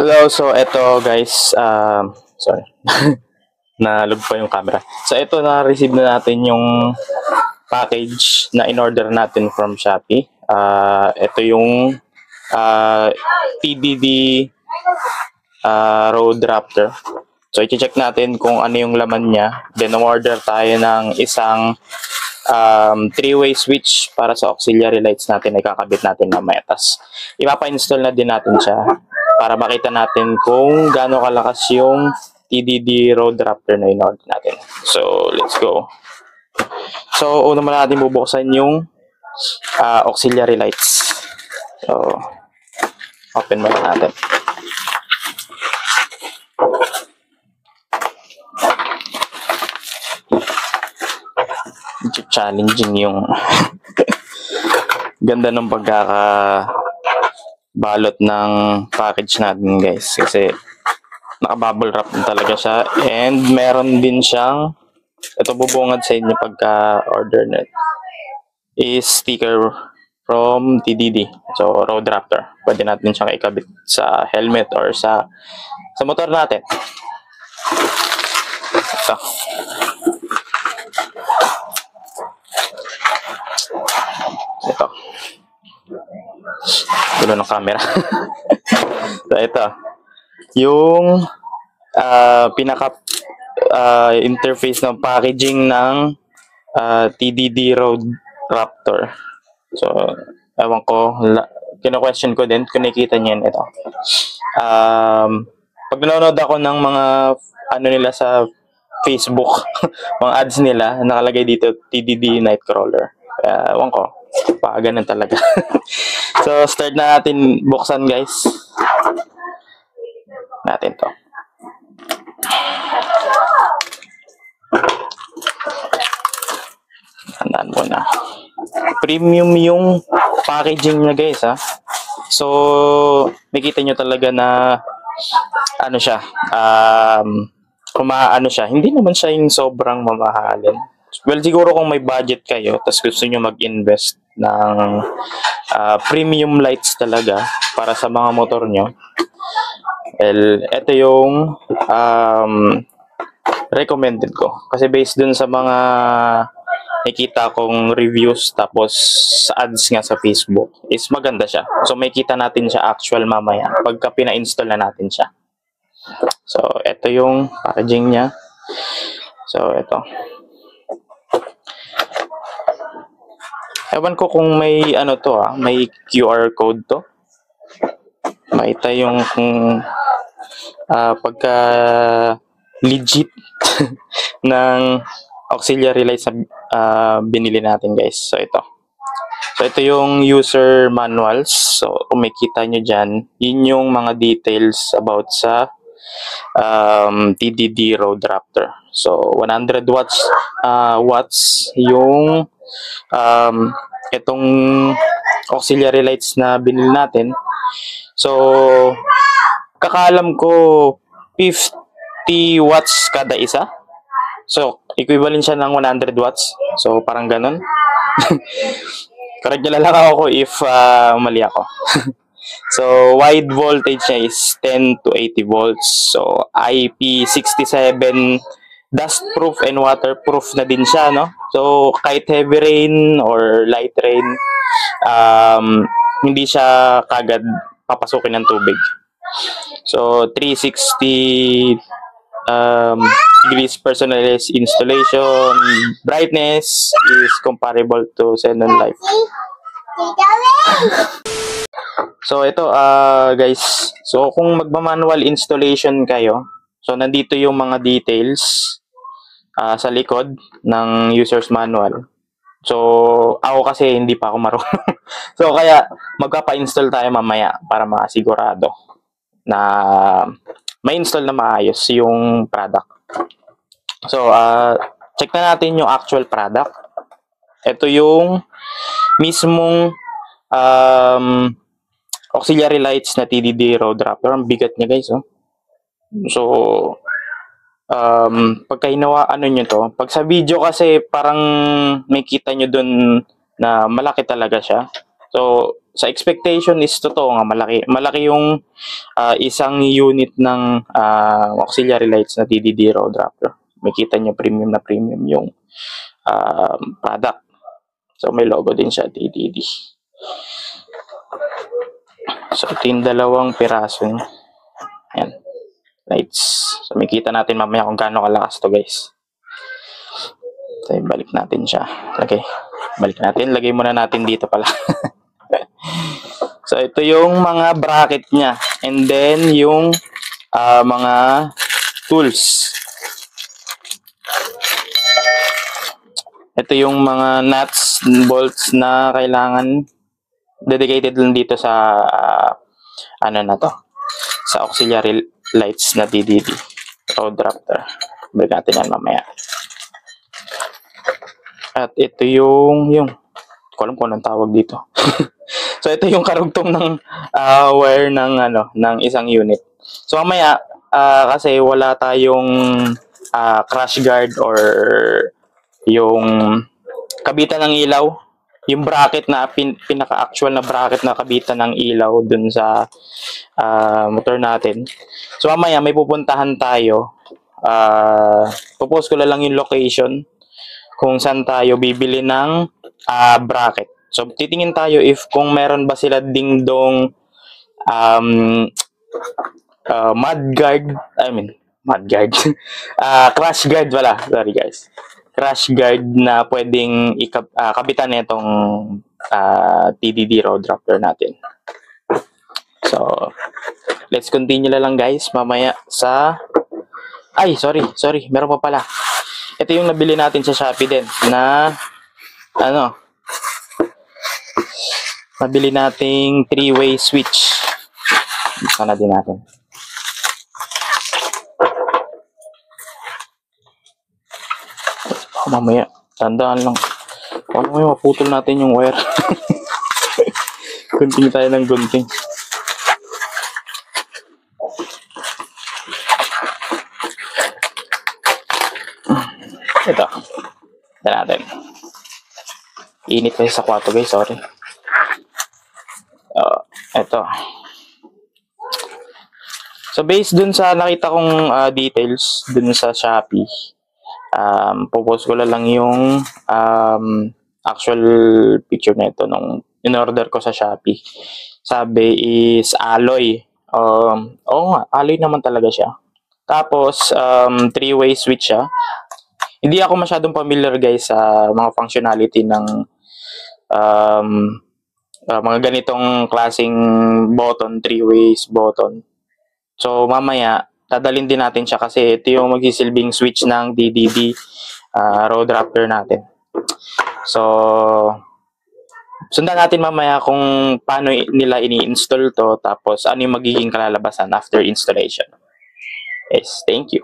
Hello, so eto guys, sorry, nalog pa yung camera. So eto na-receive na natin yung package na in-order natin from Shopee. Ito yung TDD Road Raptor. So i-check natin kung ano yung laman niya. Then order tayo ng isang three-way switch para sa auxiliary lights natin ay kakabit natin mamaya. Tas ipapa-install na din natin siya para makita natin kung gaano kalakas yung TDD Road Raptor na in-order natin. So let's go. So una muna natin bubuksan yung auxiliary lights. So open muna natin. Challenging yung ganda ng pagkakabalot ng package natin guys, kasi naka-bubble wrap talaga siya, and meron din siyang, ito bubungad sa inyo pagka order net, is sticker from TDD, so Road Raptor. Pwede natin siyang ikabit sa helmet or sa motor natin. Ito. Ito. Gulo ng camera. So, ito. Yung pinaka interface ng packaging ng TDD Road Raptor. So, ewan ko, kino-question ko din kung nakikita niyo yan. Ito. Pag nanonood ako ng mga ano nila sa Facebook, mga ads nila, nakalagay dito TDD Nightcrawler. Ewan ko, ganun talaga. So, start na natin buksan guys. Natin to. Tandaan mo na. Premium yung packaging niya guys, ha. So, makita nyo talaga na ano siya, kumaano siya. Hindi naman siya yung sobrang mamahalin. Well, siguro kung may budget kayo, tapos gusto nyo mag-invest ng premium lights talaga para sa mga motor nyo, well, ito yung recommended ko. Kasi based dun sa mga nakita kong reviews, tapos sa ads nga sa Facebook, is maganda siya. So, may kita natin siya actual mamaya pagka pina-install na natin siya. So, ito yung packaging niya. So, ito. Ewan ko kung may ano to, may QR code to. Makita yung kung pagka legit ng auxiliary lights na binili natin guys. So ito. So ito yung user manuals. So kung makita nyo dyan, yun yung mga details about sa TDD Road Raptor. So 100 watts yung itong auxiliary lights na binili natin. So kakaalam ko 50 watts kada isa. So equivalent siya ng 100 watts. So parang ganun. Correct nyo lang ako if mali ako. So wide voltage niya is 10 to 80 volts. So IP67 dustproof and waterproof na din siya, no? So kahit heavy rain or light rain, hindi siya kagad papasukin ng tubig. So 360 degrees personalized installation, brightness is comparable to Xenon Life. So ito guys, so kung magma-manual installation kayo, so nandito yung mga details sa likod ng user's manual. So ako kasi hindi pa ako marunong. So kaya magpapa-install tayo mamaya para makasigurado na may install na maayos yung product. So check na natin yung actual product. Ito yung mismong auxiliary lights na TDD Road Raptor. Ang bigat niya guys, oh. So pagka ano nyo to, pag sa video kasi parang may kita nyo dun na malaki talaga siya. So, sa expectation is totoo nga, malaki yung isang unit ng auxiliary lights na DDD road raptor. Makita nyo premium na premium yung product. So, may logo din siya, DDD. So, ito yung dalawang piraso niya. Ayan. Lights. So, makita natin mamaya kung gaano kalakas to, guys. So, balik natin siya. Okay. Balik natin. Lagay muna natin dito pala. So, ito yung mga bracket niya. And then, yung mga tools. Ito yung mga nuts and bolts na kailangan dedicated lang dito sa ano na to, sa auxiliary lights na DDD road raptor. Balik natin yan mamaya. At ito yung ko alam kung anong tawag dito. So ito yung karugtong ng wire ng isang unit. So mamaya kasi wala tayong crash guard or yung kabitan ng ilaw, yung bracket na pinaka-actual na bracket na kabitan ng ilaw dun sa motor natin. So mamaya may pupuntahan tayo. Propose ko lang yung location kung saan tayo bibili ng bracket. So titingin tayo if kung meron ba sila dingdong mudguard. Crash guard wala. Sorry guys. Crash guard na pwedeng kabitan nitong TDD road raptor natin. So, let's continue na lang guys. Mamaya sa... Ay, sorry. Meron pa pala. Ito yung nabili natin sa Shopee din na nabili nating 3-way switch. Sana din natin. Mamaya, tandaan lang. Mamaya maputol natin yung wire. Gunting tayo ng gunting. Ito. Ito natin. Init kasi sa kwarto guys, sorry. Ito. So based dun sa nakita kong details dun sa Shopee, popost ko lang yung actual picture nito nung in-order ko sa Shopee. Sabi is alloy. Oo nga, alloy naman talaga siya. Tapos 3-way switch siya. Hindi ako masyadong familiar guys sa mga functionality ng mga ganitong klaseng button, 3-way button. So mamaya dadalhin din natin siya kasi ito yung magsisilbing switch ng DDD road raptor natin. So sundan natin mamaya kung paano nila ini-install to, tapos ano yung magiging kalalabasan after installation. Yes, thank you.